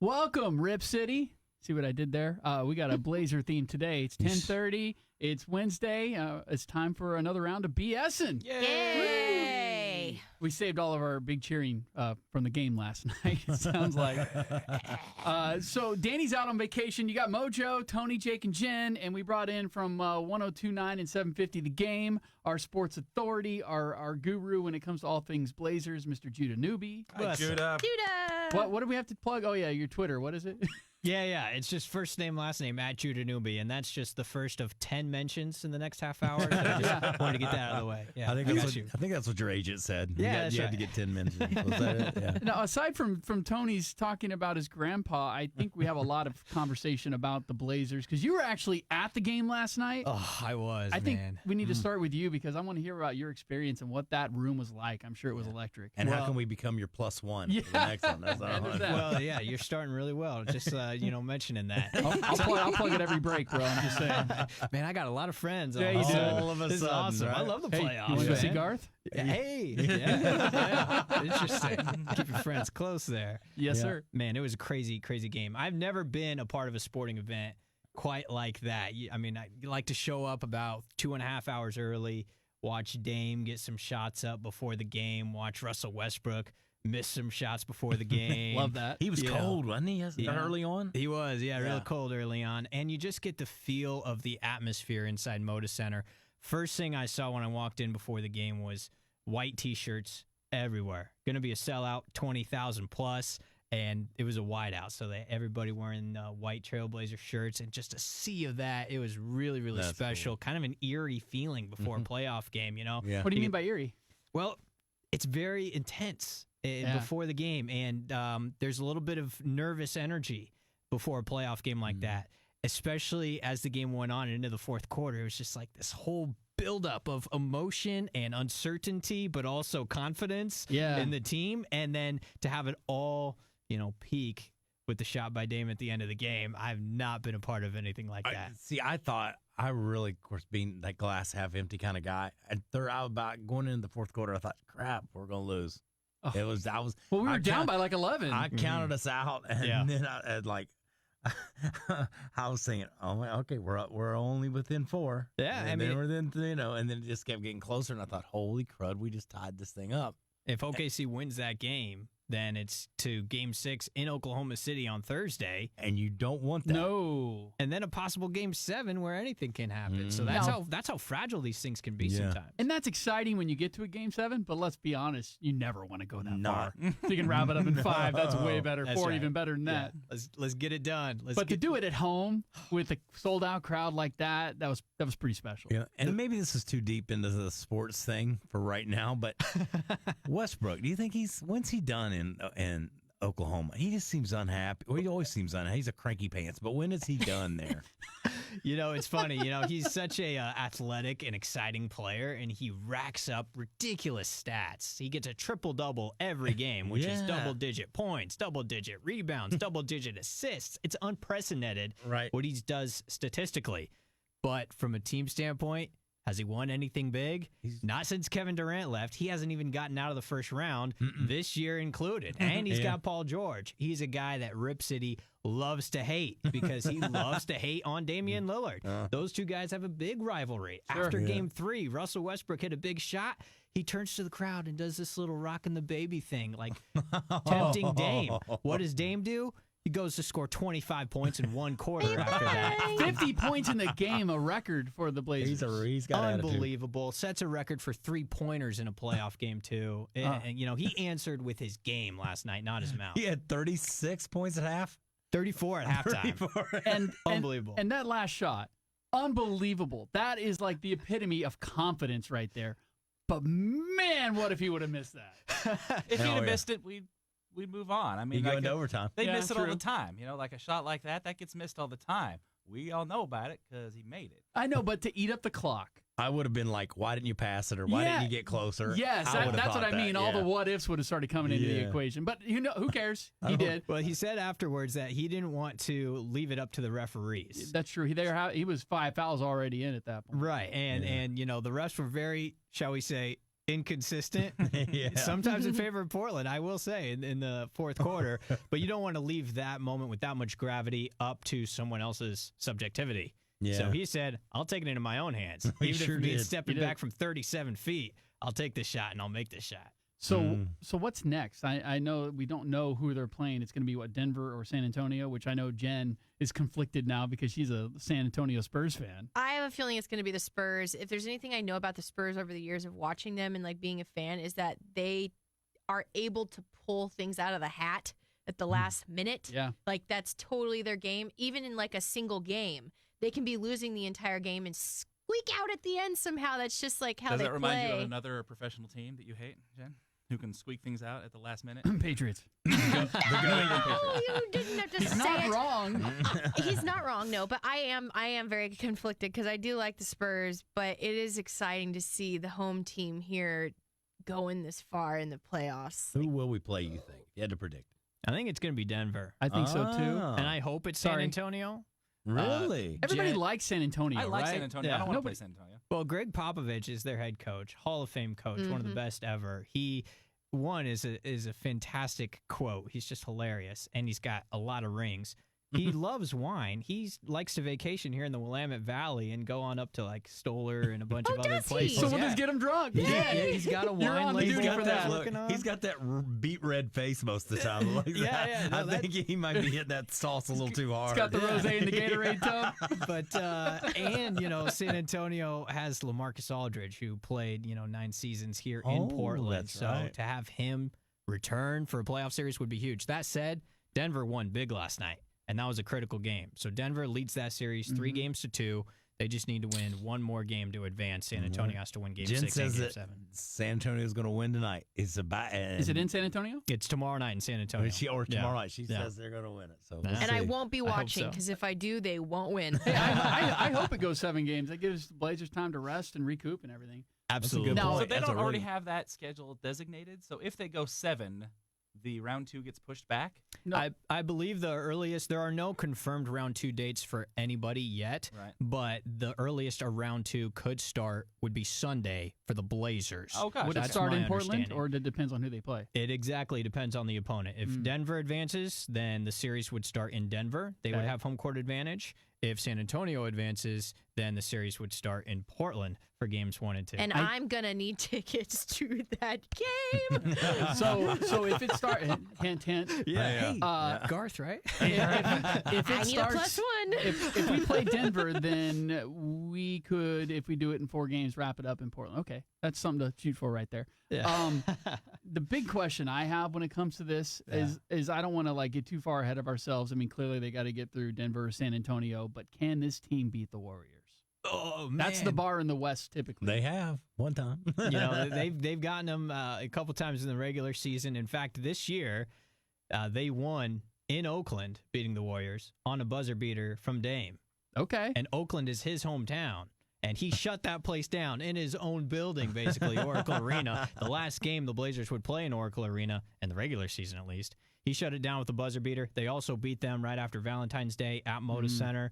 Welcome, Rip City. See what I did there? We got a Blazer theme today. It's 10:30. It's Wednesday. It's time for another round of BSing. Yay! We saved all of our big cheering from the game last night, it sounds like. So Danny's out on vacation. You got Mojo, Tony, Jake, and Jen, and we brought in from 102.9 and 750 The Game, our sports authority, our guru when it comes to all things Blazers, Mr. Judah Newby. Hi, Judah. What do we have to plug? Oh, yeah, your Twitter. What is it? Yeah. It's just first name, last name, at Judah Newby, and that's just the first of 10 mentions in the next half hour. So I just wanted to get that out of the way. Yeah, I think that's what your agent said. Yeah, you had to get 10 mentions. Was that it? Yeah. Now, aside from Tony's talking about his grandpa, I think we have a lot of conversation about the Blazers because you were actually at the game last night. Oh, I was, I think we need to start with you because I want to hear about your experience and what that room was like. I'm sure it was electric. And how can we become your plus one for the next one? That's Well, yeah, you're starting really well. Just, mentioning that. I'll plug it every break, bro. I'm just saying. Man, I got a lot of friends. Yeah, you do. All of a This sudden, is awesome. right? I love the Hey, playoffs. you want to go see man. Garth? Hey, yeah. Interesting. Keep your friends close there. Yes, sir. Man, it was a crazy, crazy game. I've never been a part of a sporting event quite like that. I mean, I like to show up about 2.5 hours early, watch Dame get some shots up before the game, watch Russell Westbrook miss some shots before the game. Love that. He was cold, wasn't he, early on? He was, real cold early on. And you just get the feel of the atmosphere inside Moda Center. First thing I saw when I walked in before the game was white T-shirts everywhere. Going to be a sellout, 20,000 plus, and it was a whiteout. So everybody wearing white Trailblazer shirts, and just a sea of that. It was really, really special. Cool. Kind of an eerie feeling before a playoff game, you know? Yeah. What do you mean by eerie? Well, it's very intense before the game, and there's a little bit of nervous energy before a playoff game like that, especially as the game went on into the fourth quarter. It was just like this whole buildup of emotion and uncertainty, but also confidence in the team, and then to have it all, peak with the shot by Dame at the end of the game. I've not been a part of anything like that. I thought I really, of course, being that glass half empty kind of guy, and about going into the fourth quarter, I thought, crap, we're gonna lose. Oh. It was. Well, we were down by like 11. I counted us out, and then I had I was saying, oh, okay, we're only within 4. Yeah, and then we're then and then it just kept getting closer, and I thought, holy crud, we just tied this thing up. If OKC wins that game, then it's to Game 6 in Oklahoma City on Thursday, and you don't want that. No, and then a possible Game 7 where anything can happen. So that's how fragile these things can be sometimes. And that's exciting when you get to a Game 7. But let's be honest, you never want to go that far. If you can wrap it up in 5, that's way better. That's 4, right. even better than that. Let's get it done. To do it at home with a sold out crowd like that was pretty special. Yeah, and maybe this is too deep into the sports thing for right now, but Westbrook, do you think when's he done in Oklahoma? He just seems unhappy. Well, he always seems unhappy. He's a cranky pants, but when is he done there? It's funny. He's such a athletic and exciting player, and he racks up ridiculous stats. He gets a triple-double every game, which is double-digit points, double-digit rebounds, double-digit assists. It's unprecedented what he does statistically. But from a team standpoint, has he won anything big? Not since Kevin Durant left. He hasn't even gotten out of the first round, this year included. And he's got Paul George. He's a guy that Rip City loves to hate because he loves to hate on Damian Lillard. Those two guys have a big rivalry. Sure. After Game 3, Russell Westbrook hit a big shot. He turns to the crowd and does this little rockin' the baby thing, like tempting Dame. What does Dame do? He goes to score 25 points in one quarter after that. 50 points in the game, a record for the Blazers. He's got unbelievable. Attitude. Sets a record for 3-pointers in a playoff game, too. And, he answered with his game last night, not his mouth. He had 36 points at half? 34 at halftime. 34. And unbelievable. And that last shot, unbelievable. That is like the epitome of confidence right there. But, man, what if he would have missed that? If he'd have missed it, we'd move on. I mean, you go into overtime. They miss it all the time. Like a shot like that gets missed all the time. We all know about it because he made it. I know, but to eat up the clock. I would have been like, why didn't you pass it, or why didn't you get closer? Yes, that's what I mean. All the what ifs would have started coming into the equation. But who cares? He did. Well, he said afterwards that he didn't want to leave it up to the referees. That's true. He was 5 fouls already in at that point. Right, and the refs were very, shall we say, inconsistent. Yeah. Sometimes in favor of Portland, I will say, in the fourth quarter. But you don't want to leave that moment with that much gravity up to someone else's subjectivity. Yeah. So he said, I'll take it into my own hands. He Even sure if it means did. stepping He did. back from 37 feet, I'll take this shot and I'll make this shot. So what's next? I know we don't know who they're playing. It's going to be what, Denver or San Antonio, which I know Jen is conflicted now because she's a San Antonio Spurs fan. I have a feeling it's going to be the Spurs. If there's anything I know about the Spurs over the years of watching them and like being a fan, is that they are able to pull things out of the hat at the last minute. Yeah. Like that's totally their game. Even in like a single game, they can be losing the entire game and squeak out at the end somehow. That's just like how Does they that remind you play. of another professional team that you hate, Jen? Who can squeak things out at the last minute? Patriots. Oh, you didn't have to He's say not it. wrong. He's not wrong, no, but I am very conflicted because I do like the Spurs, but it is exciting to see the home team here going this far in the playoffs. Who will we play, you think? You had to predict. I think it's going to be Denver. I think so too. Ah. And I hope it's San Sorry. Antonio. Really? Everybody Jen- likes San Antonio, I like right? San Antonio. Yeah. I don't want to play Nobody- San Antonio. Well, Greg Popovich is their head coach, Hall of Fame coach, one of the best ever. He is a fantastic quote. He's just hilarious, and he's got a lot of rings. He loves wine. He likes to vacation here in the Willamette Valley and go on up to like Stoller and a bunch of other does he? places. So we'll Yeah. just get him drunk. Yeah, he's got a You're wine on the label duty he's for got that. working on. He's got that beet red face most of the time. Like Yeah, that. yeah, no, I that- think he might be hitting that sauce a little too hard. He's got the rosé in the Gatorade tub. But and San Antonio has LaMarcus Aldridge, who played 9 seasons here in Oh, Portland. that's So right. to have him return for a playoff series would be huge. That said, Denver won big last night, and that was a critical game. So Denver leads that series 3-2. They just need to win one more game to advance. San Antonio has to win game Jen 6 and says game that 7. San Antonio's going to win tonight. It's about. Is it in San Antonio? It's tomorrow night in San Antonio. Or Yeah. tomorrow night. She Yeah. says they're going to win it. So And we'll And I see. won't be hope watching so. because if I do, they won't win. Hey, I hope it goes 7 games. That gives the Blazers time to rest and recoup and everything. Absolutely. That's a good Now- point. So they That's a don't already really- have that schedule designated. So if they go 7, the round 2 gets pushed back. No. I believe the earliest, there are no confirmed round 2 dates for anybody yet, Right. but the earliest a round 2 could start would be Sunday for the Blazers. Oh, gosh. Would it That's start my in Portland, understanding. or it depends on who they play? It exactly depends on the opponent. If Denver advances, then the series would start in Denver. They would Okay. have home court advantage. If San Antonio advances, then the series would start in Portland for games 1 and 2. And I'm going to need tickets to that game. So if it starts, hint, hint. yeah. Uh, Garth, right? If it I need a starts, +1. if we play Denver, then we could, if we do it in 4 games, wrap it up in Portland. Okay, that's something to shoot for right there. Yeah. The big question I have when it comes to this is I don't want to like get too far ahead of ourselves. I mean, clearly they got to get through Denver or San Antonio, but can this team beat the Warriors? Oh, man. That's the bar in the West typically. They have one time. They've gotten them a couple times in the regular season. In fact, this year they won in Oakland, beating the Warriors on a buzzer beater from Dame. Okay. And Oakland is his hometown, and he shut that place down in his own building, basically Oracle Arena. The last game the Blazers would play in Oracle Arena in the regular season, at least, he shut it down with a buzzer beater. They also beat them right after Valentine's Day at Moda Center.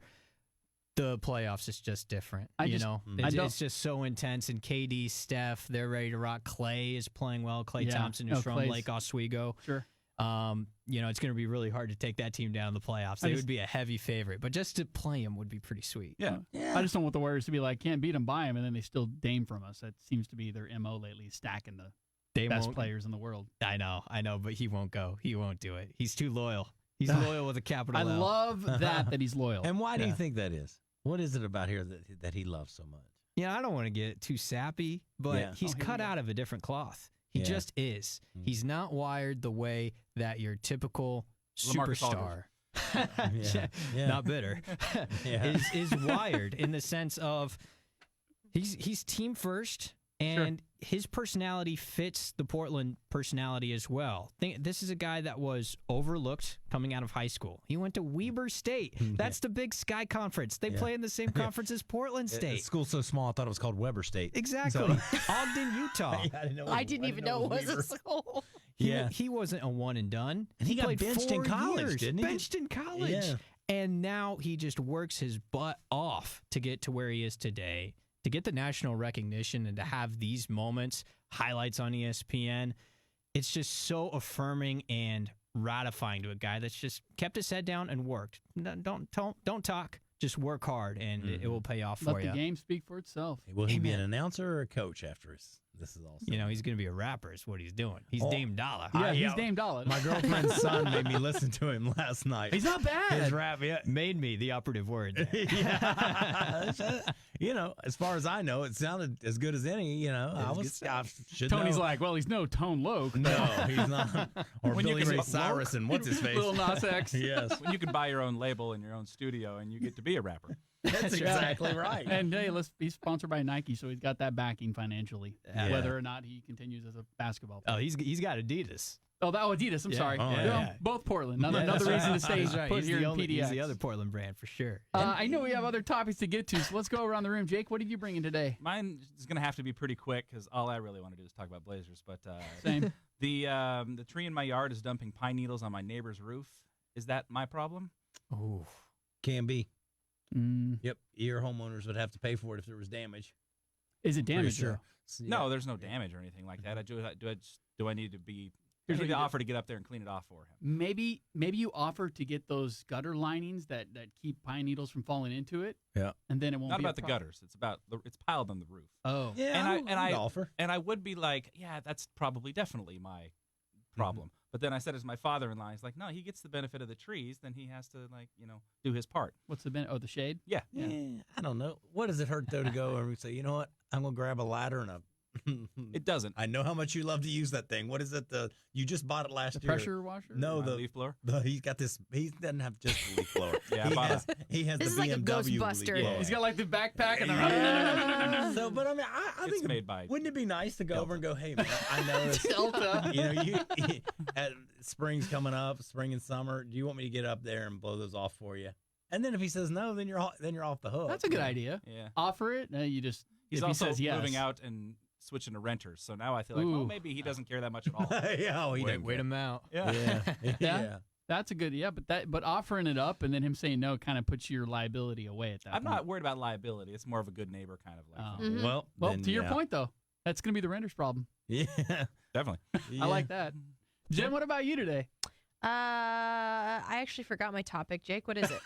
The playoffs is just different. It's just so intense. And KD, Steph, they're ready to rock. Clay is playing well. Clay Yeah. Thompson is from Clay's- Lake Oswego. Sure. It's going to be really hard to take that team down in the playoffs. They would be a heavy favorite, but just to play them would be pretty sweet. Yeah. I just don't want the Warriors to be like, can't beat them, buy them, and then they still Dame from us. That seems to be their MO lately, stacking the They best won't- players in the world. I know, but he won't go. He won't do it. He's too loyal. He's loyal with a capital I L. love that he's loyal. And why do you Yeah. think that is? What is it about here that he loves so much? I don't want to get too sappy, but Yeah. he's Oh, here cut we go. out of a different cloth. He Yeah. just is. He's not wired the way that your typical LaMarcus superstar, Yeah. not bitter, Yeah. is wired in the sense of he's team first, and his personality fits the Portland personality as well. This is a guy that was overlooked coming out of high school. He went to Weber State. That's the Big Sky Conference. They play in the same conference as Portland The State. school's so small, I thought it was called Weber State. Exactly. Ogden, Utah. I didn't even know it was a school. He wasn't a one and done. And he got played benched in 4 college, years. didn't he? Benched in college. Yeah. And now he just works his butt off to get to where he is today. to get the national recognition and to have these moments, highlights on ESPN, it's just so affirming and ratifying to a guy that's just kept his head down and worked. Don't talk. Just work hard, and it will pay off for Let you. the game speak for itself. Will he be an announcer or a coach after this is all said? You know, he's going to be a rapper is what he's doing. He's Dame Dollar. Yeah, he's Dame Dollar. My girlfriend's son made me listen to him last night. He's not bad. His rap, yeah. Made me the operative word there. Yeah. You know, as far as I know, it sounded as good as any. You know, I should Tony's know. like, well, he's no Tone Loc. No, he's not. Or When you Billy can Ray say Cyrus and what's his face? Lil Nas X. Yes, When you can buy your own label in your own studio and you get to be a rapper. that's exactly right. And hey, he's sponsored by Nike, so he's got that backing financially, Yeah. whether or not he continues as a basketball player. Oh, he's got Adidas. Oh, that was Adidas. I'm sorry. Oh, No, yeah. Both Portland. Another That's reason right. to stay That's right. put He's here the in only- PDX. He's the other Portland brand for sure. I know we have other topics to get to, so let's go around the room. Jake, what did you bring in today? Mine is going to have to be pretty quick because all I really want to do is talk about Blazers. But Same. the tree in my yard is dumping pine needles on my neighbor's roof. Is that my problem? Ooh. Can be. Mm, Yep, your homeowners would have to pay for it if there was damage. is it Pretty damage? sure. No, there's no damage or anything like that. Do I need to be? I Here's need what to you do. offer to get up there and clean it off for him. Maybe you offer to get those gutter linings that keep pine needles from falling into it. Yeah. And then it won't Not be about a the problem. gutters. It's about it's piled on the roof. Oh. Yeah, And I I offer. And I would be like, yeah, that's probably definitely my problem. But then I said, as my father-in-law, he's like, no, he gets the benefit of the trees. Then he has to do his part. What's the benefit? Oh, the shade? Yeah. Yeah, I don't know. What does it hurt though to go and say, you know what? I'm gonna grab a ladder and a. It doesn't. I know how much you love to use that thing. What is it? You just bought it last The year. pressure washer? No, My the leaf blower. he's got this. He doesn't have just the leaf blower. Yeah, I he bought has, he has This the is like a BMW leaf Ghostbuster. blower. He's got like the backpack and the Yeah. So, but I mean, I It's think made by wouldn't it be nice to go Delta. over and go, hey man, I know this. Delta. You know, at spring's coming up, spring and summer. Do you want me to get up there and blow those off for you? And then if he says no, then you're off the hook. That's a good idea. Yeah. Offer it. You just He's if also he says yes. moving out and switching to renters. So now I feel like, Ooh. oh, maybe he doesn't care that much at all. Yeah, oh, he doesn't Wait care. him out. Yeah, yeah. That's a good but offering it up and then him saying no kind of puts your liability away at that I'm point. not worried about liability. It's more of a good neighbor kind of like. Oh. thing. Mhm. Well, then, to your yeah. point though, that's going to be the renter's problem. Yeah. Definitely. Yeah. I like that. Jen, what about you today? I actually forgot my topic. Jake, what is it?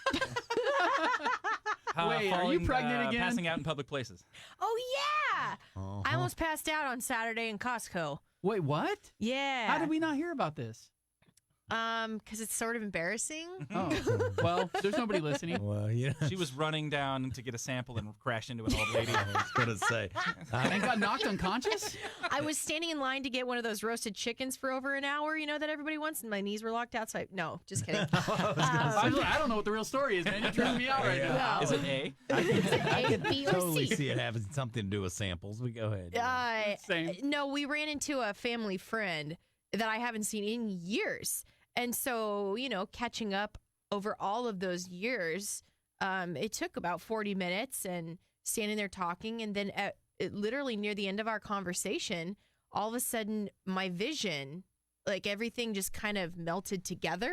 Wait, are you pregnant again? Passing out in public places. Oh yeah, Uh-huh. I almost passed out on Saturday in Costco. Wait, what? Yeah. How did we not hear about this? Because it's sort of embarrassing. Oh, well, there's nobody listening. Well, yeah. She was running down to get a sample and crashed into an old lady. I was gonna say. And got knocked unconscious? I was standing in line to get one of those roasted chickens for over an hour, that everybody wants, and my knees were locked out. So no, just kidding. I don't know what the real story is, man. You're tripping me out right now. No. Is it A? I could B or totally C. see it having something to do with samples. We go ahead. Same. No, we ran into a family friend that I haven't seen in years. And so, catching up over all of those years, it took about 40 minutes and standing there talking. And then literally near the end of our conversation, all of a sudden my vision, like everything just kind of melted together.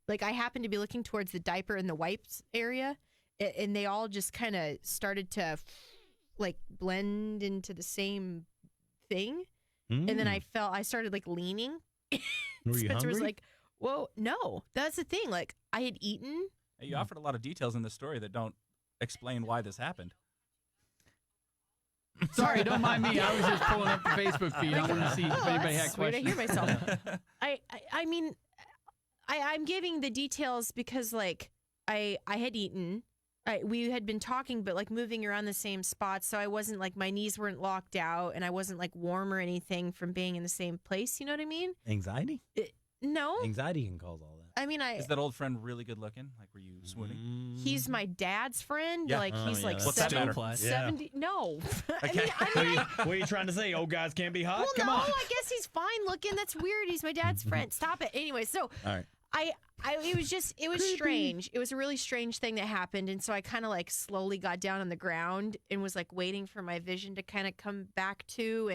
Like I happened to be looking towards the diaper and the wipes area, and they all just kind of started to like blend into the same thing. And then I started like leaning. Were you Spencer was hungry? like, "Whoa, no, that's the thing. Like, I had eaten." You offered a lot of details in this story that don't explain why this happened. Sorry, don't mind me. I was just pulling up the Facebook feed. I wanted to see if anybody had That's weird. I questions. hear myself. I mean, I'm giving the details because like I had eaten. We had been talking, but like moving around the same spot, so I wasn't like my knees weren't locked out, and I wasn't like warm or anything from being in the same place. You know what I mean? Anxiety? No, Anxiety can cause all that. I mean Is that old friend really good looking? Like, were you swooning? he's my dad's friend. Yeah. Like he's yeah, like that's What's that 70, matter? Plus. 70 No, Okay. What are you trying to say? Old guys can't be hot? well, Come no, on. I guess he's fine looking. That's weird. He's my dad's friend. Stop it. Anyway, so All right. it was strange. It was a really strange thing that happened. And so I kind of like slowly got down on the ground and was like waiting for my vision to kind of come back to.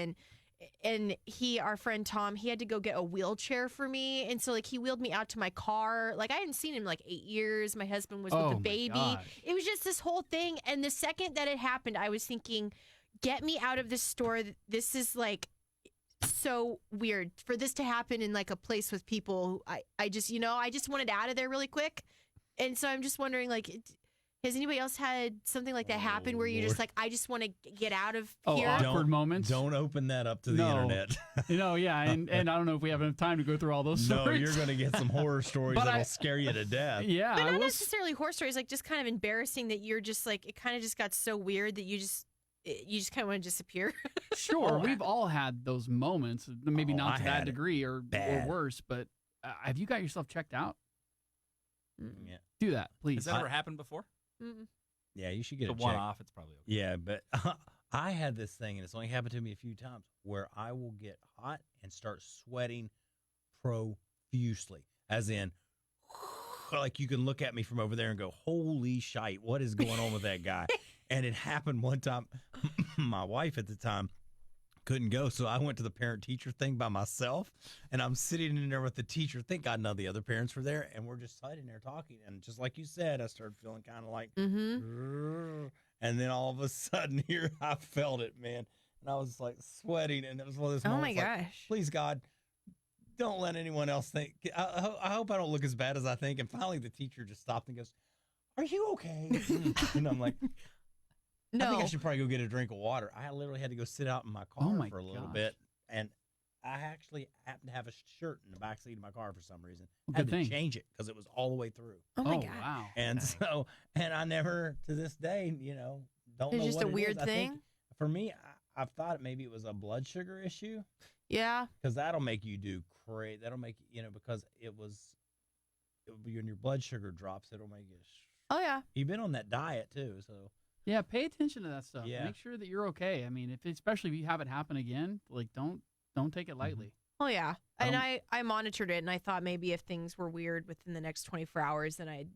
and our friend Tom, he had to go get a wheelchair for me, and so like he wheeled me out to my car. Like I hadn't seen him in like 8 years. My husband was with the my baby. gosh. It was just this whole thing, and the second that it happened, I was thinking, get me out of this store. This is like so weird for this to happen in like a place with people who I just wanted out of there really quick. And so I'm just wondering, like, has anybody else had something like that happen where you're just like, I just want to get out of here? Awkward moments. Don't open that up to the No. internet. And I don't know if we have enough time to go through all those stories. No, you're going to get some horror stories But that'll scare you to death. Yeah, But I not will. necessarily horror stories, like just kind of embarrassing that you're just like, it kind of just got so weird that you just kind of want to disappear. Sure, we've all had those moments. Maybe Oh, not I to had that it degree or bad. worse. But have you got yourself checked out? Yeah. Do that, please. Has that ever happened before? Mm. Yeah, you should get The it one checked. off, it's probably okay. Yeah, but I had this thing, and it's only happened to me a few times, where I will get hot and start sweating profusely, as in, like you can look at me from over there and go, holy shite, what is going on with that guy? And it happened one time. My wife at the time couldn't go, so I went to the parent-teacher thing by myself, and I'm sitting in there with the teacher. Thank God none of the other parents were there, and we're just sitting there talking. And just like you said, I started feeling kind of like, Mm-hmm. and then all of a sudden here, I felt it, man. And I was like sweating, and it was one of those Oh moments my like, gosh. please, God, don't let anyone else think. I hope I don't look as bad as I think. And finally, the teacher just stopped and goes, are you okay? And I'm like, I think I No. should probably go get a drink of water. I literally had to go sit out in my car Oh my for a little gosh. bit. And I actually happened to have a shirt in the backseat of my car for some reason. Well, Had good to thing. change it because it was all the way through. Oh my gosh. Wow. And so, and I never, to this day, don't It's know just what a it weird is. I think thing. for me, I've thought maybe it was a blood sugar issue Yeah. because that'll make you do crazy. That'll make because when your blood sugar drops, it'll make you. Oh yeah. You've been on that diet too, so Yeah, pay attention to that stuff. Yeah. Make sure that you're okay. I mean, especially if you have it happen again, like don't take it lightly. Oh yeah. And Um, I monitored it, and I thought maybe if things were weird within the next 24 hours, then I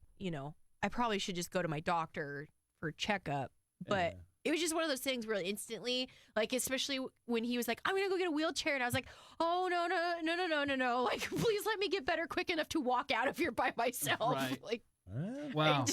probably should just go to my doctor for checkup. But yeah. it was just one of those things where instantly, like, especially when he was like, I'm going to go get a wheelchair. And I was like, oh, no. Like, please let me get better quick enough to walk out of here by myself. Right. Like, Wow.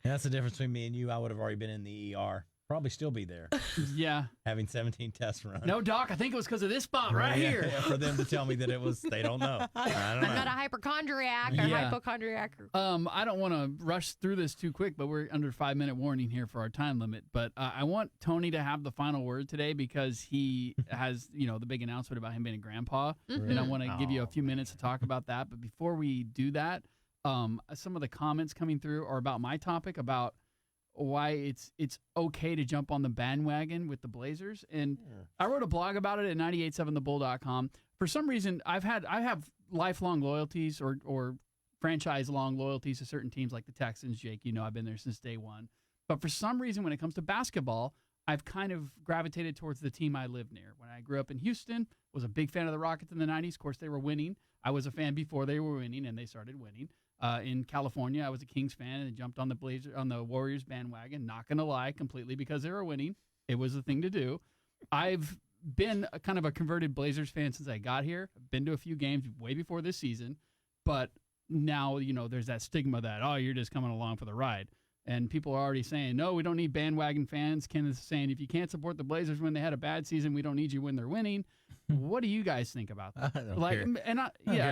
That's the difference between me and you. I would have already been in the ER. Probably still be there, Yeah. having 17 tests run. No, doc, I think it was because of this spot right Yeah, here. yeah, for them to tell me that it was, they don't know. I don't I'm know. not a hypochondriac or Yeah. hypochondriac. I don't want to rush through this too quick, but we're under 5-minute warning here for our time limit. But I want Tony to have the final word today because he has, the big announcement about him being a grandpa. And I want to give you a few minutes to talk about that. But before we do that, some of the comments coming through are about my topic about why it's okay to jump on the bandwagon with the Blazers. And I wrote a blog about it at 987thebull.com. For some reason, I have lifelong loyalties or franchise long loyalties to certain teams like the Texans. Jake, I've been there since day one. But for some reason, when it comes to basketball, I've kind of gravitated towards the team I live near. When I grew up in Houston, was a big fan of the Rockets in the 90s. Of course, they were winning. I was a fan before they were winning, and they started winning. In California, I was a Kings fan and jumped on the Warriors bandwagon. Not gonna lie, completely because they were winning. It was the thing to do. I've been kind of a converted Blazers fan since I got here. I've been to a few games way before this season, but now there's that stigma that you're just coming along for the ride. And people are already saying, no, we don't need bandwagon fans. Ken is saying, if you can't support the Blazers when they had a bad season, we don't need you when they're winning. What do you guys think about that? I don't care.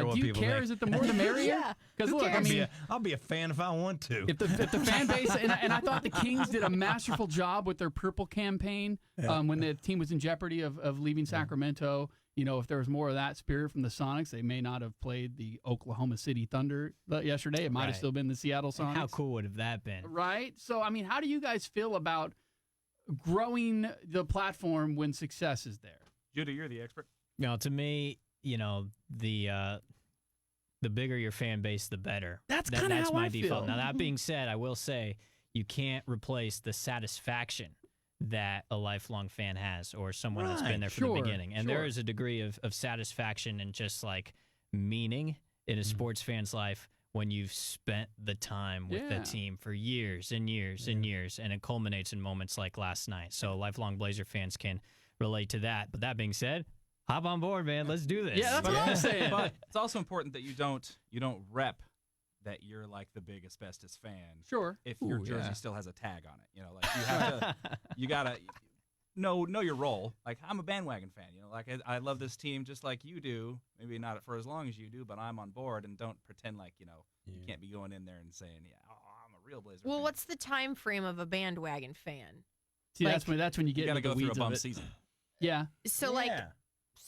Do what you people care? think. Is it the more the merrier? Yeah. Because Who look, cares? I'll be a fan if I want to. if the fan base, and I thought the Kings did a masterful job with their purple campaign when the team was in jeopardy of leaving Sacramento. If there was more of that spirit from the Sonics, they may not have played the Oklahoma City Thunder yesterday. It might have Right. still been the Seattle Sonics. How cool would have that been? Right? So, how do you guys feel about growing the platform when success is there? Judah, you're the expert. To me, the bigger your fan base, the better. That's That- kinda that's how my I default. feel. Now that being said, I will say you can't replace the satisfaction that a lifelong fan has or someone that's Right, been there from sure, the beginning. And sure. there is a degree of satisfaction and just like meaning in a sports fan's life when you've spent the time with the Yeah. team for years and years and years, and it culminates in moments like last night. So lifelong Blazer fans can relate to that. But that being said, hop on board, man. Let's do this. Yeah, that's what I'm saying. But it's also important that you don't rep that you're like the big asbestos fan. Sure. If your jersey still has a tag on it, like you have to, you gotta know your role. Like I'm a bandwagon fan. Like I love this team just like you do. Maybe not for as long as you do, but I'm on board. And don't pretend like you can't be going in there and saying, I'm a real Blazer. Well, fan. what's the time frame of a bandwagon fan? See, Like- that's when you get You gotta into go the through a weeds bum of it. season. Yeah. So Yeah.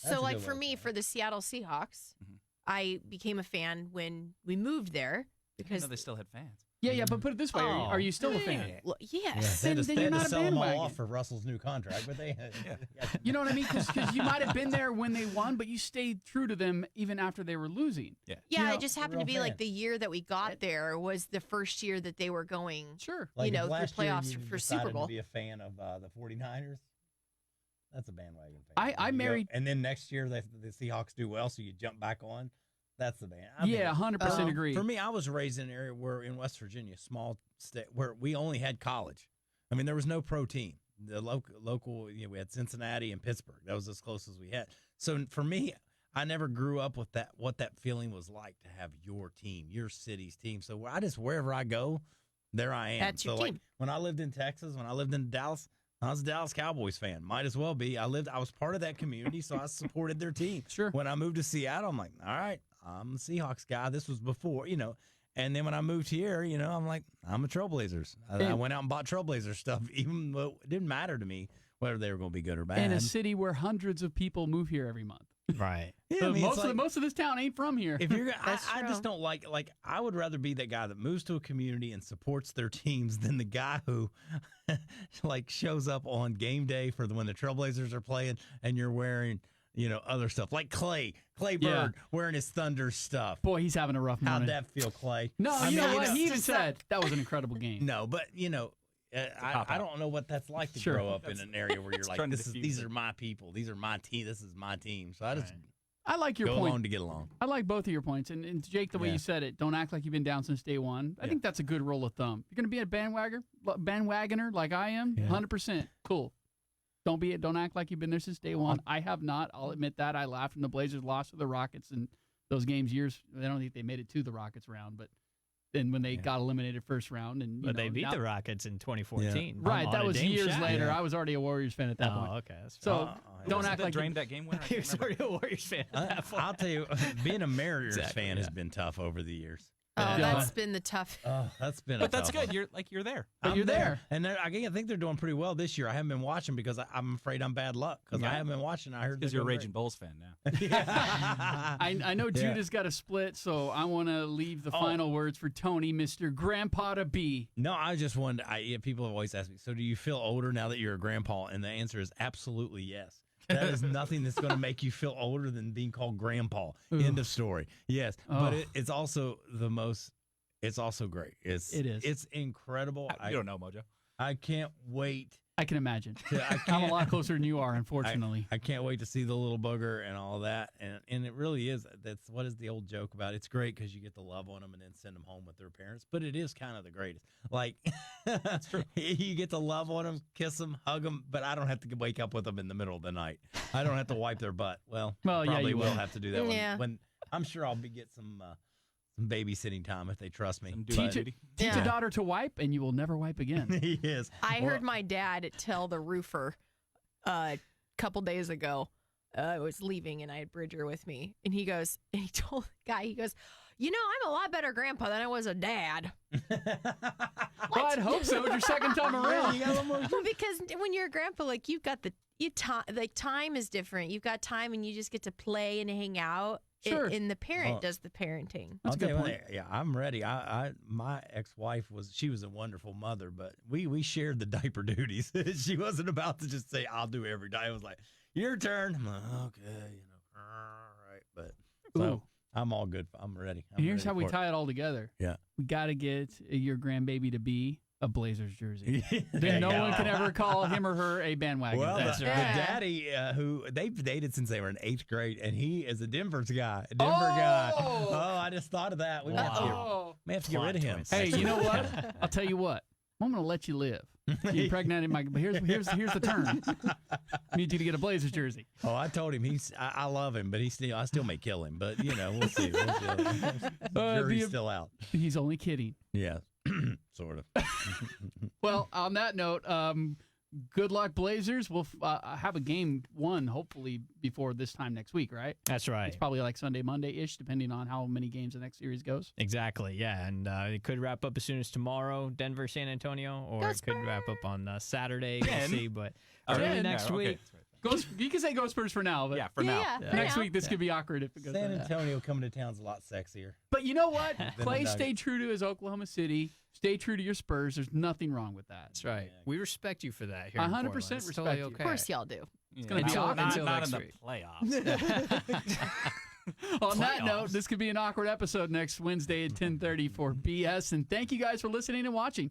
That's a good for way me, of for the Seattle Seahawks, Mhm. I became a fan when we moved there I didn't because know they still had fans. Yeah, but put it this way: are you still a fan? well, Yeah, yes. they had to, Then they you're had to not a sell them all bandwagon. off for Russell's new contract, but they You know what I mean? Because you might have been there when they won, but you stayed true to them even after they were losing. Yeah. Yeah, You know, it just happened to real be like fan. the year that we got there was the first year that they were going. Sure. like know, if through last year playoffs you for decided Super Bowl. to be a fan of the 49ers. That's a bandwagon fan. I You go- married- and then next year the Seahawks do well, so you jump back on. That's the band. Yeah, 100% agree. For me, I was raised in an area where in West Virginia, small state, where we only had college. I mean, there was no pro team. The local, we had Cincinnati and Pittsburgh. That was as close as we had. So for me, I never grew up with that. What that feeling was like to have your team, your city's team. So I just wherever I go, there I am. That's your so like team. when I lived in Texas, when I lived in Dallas, I was a Dallas Cowboys fan. Might as well be. I was part of that community, so I supported their team. Sure. When I moved to Seattle, I'm like, all right, I'm a Seahawks guy. This was before, And then when I moved here, I'm like, I'm a Trailblazers. I went out and bought Trailblazer stuff, even though it didn't matter to me whether they were going to be good or bad. In a city where hundreds of people move here every month. Right. Yeah, So I mean, it's most of this town ain't from here. if you're, That's I just true. don't like I would rather be that guy that moves to a community and supports their teams than the guy who like shows up on game day for when the Trailblazers are playing and you're wearing other stuff like Clay Bird Yeah. wearing his Thunder stuff. Boy, he's having a rough How'd morning. that feel, Clay? No, I you know mean, what? He even just said that was an incredible game. No, but I don't know what that's like to Sure. grow up in an area where you're like, trying to these diffuse are my people, these are my team, this is my team. So I just I like your go point. along to get along. I like both of your points. And Jake, the way Yeah. you said it, don't act like you've been down since day one. I think that's a good rule of thumb. If you're going to be a bandwagoner like I am, 100%. Cool. Don't act like you've been there since day one. I have not. I'll admit that. I laughed when the Blazers lost to the Rockets in those games years. I don't think they made it to the Rockets round, but then when they got eliminated first round. And But they beat the Rockets in 2014. Right, on that a was Dame years shot. later. Yeah. I was already a Warriors fan at that point. Oh, okay. That's So don't Was it act that like drained that game winner. I He can't was remember. already a Warriors fan at that point. I'll tell you, being a Mariners Exactly, fan has yeah. been tough over the years. Oh, Yeah. that's been the tough. Oh, that's been. But a that's tough good. one. You're there. But I'm you're there. and I think they're doing pretty well this year. I haven't been watching because I'm afraid I'm bad luck because I haven't been watching. I heard Because they're you're a doing Raging Bulls fan now. great. Yeah. I know Yeah. Judah's got a split, so I want to leave the Oh. final words for Tony, Mr. Grandpa to be. No, I just wanted. People have always asked me, so do you feel older now that you're a grandpa? And the answer is absolutely yes. That is nothing that's going to make you feel older than being called grandpa. End of story. Yes, but Oh. it's also the most. It's also great. It is. It's incredible. You don't know, Mojo. I can't wait. I can imagine. I I'm a can't- lot closer than you are, unfortunately. I can't wait to see the little booger and all that. And it really is. That's what is the old joke about? It's great because you get to love on them and then send them home with their parents. But it is kind of the greatest. Like, that's true. You get to love on them, kiss them, hug them, but I don't have to wake up with them in the middle of the night. I don't have to wipe their butt. Well, Well, yeah, probably you will will. have to do that Yeah. when I'm sure I'll get some babysitting time if they trust me. Some But- duty. Teach Yeah. a daughter to wipe, and you will never wipe again. he is. I Well, heard my dad tell the roofer a couple days ago. I was leaving and I had Bridger with me, and he told the guy, he goes, I'm a lot better grandpa than I was a dad. Well, I'd hope so. It's your second time around. you got a little more. Well, because when you're a grandpa, like you've got time is different. You've got time, and you just get to play and hang out. Sure. And the parent Well, does the parenting. That's a good tell you point. what, yeah, I'm ready. My ex-wife she was a wonderful mother, but we shared the diaper duties. She wasn't about to just say, I'll do every day. I was like, your turn. I'm like, okay, all right. But so Ooh. I'm all good. I'm ready. And here's ready how we for it. tie it all together. Yeah. We got to get your grandbaby to be a Blazers jersey. There Then you no go. one can ever call him or her a bandwagon. Well, That's the right. right. daddy who they've dated since they were in 8th grade, and he is a Denver's guy. A Denver guy. Oh! Oh, I just thought of that. We may have to Oh. get rid of him. twist. Hey, you know what? I'll tell you what. I'm going to let you live. You impregnated my. But here's the turn. I need you to get a Blazers jersey. Oh, I told him I love him, but I still may kill him. But we'll see. Jury's still out. He's only kidding. Yeah, sort of. Well, on that note, good luck, Blazers. We'll have a game one hopefully before this time next week, right? That's right. It's probably like Sunday, Monday-ish, depending on how many games the next series goes. Exactly, yeah. And it could wrap up as soon as tomorrow, Denver, San Antonio, or it could wrap up on Saturday. We'll see, but early next week. You can say Go Spurs for now, but for now. Yeah, next week this could be awkward if it goes. San Antonio coming to town's a lot sexier. But you know what? Clay Nuggets. stayed true to his Oklahoma City. Stay true to your Spurs. There's nothing wrong with that. That's right. We respect you for that here. 100% in Portland. It's respect totally you. okay. Of course, y'all do. It's going to be not, awkward. not next in the week. playoffs. On that note, this could be an awkward episode next Wednesday at 10:30 for BS. And thank you guys for listening and watching.